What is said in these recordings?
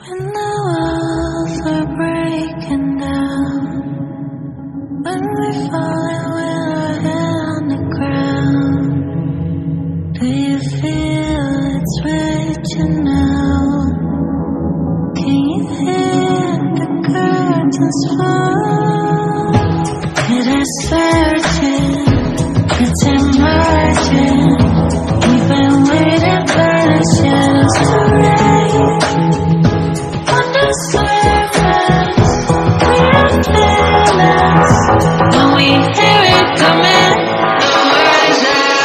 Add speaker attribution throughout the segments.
Speaker 1: When the walls are breaking down, when we falling with our head on the ground, do you feel it's reaching out? Can you hear the curtains fall? It is searching, it's emerging. We've been waiting for the shadows to raise. On the surface, we are fearless. When we hear it coming, rise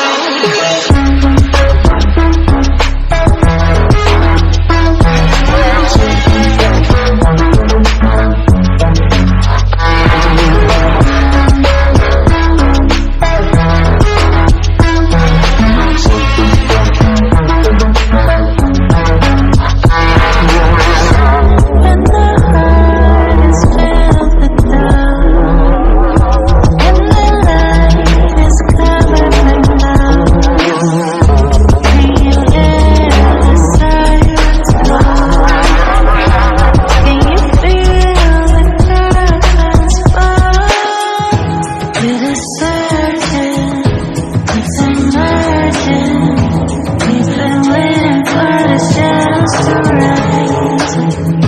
Speaker 1: we've been waiting for the shadows to rise.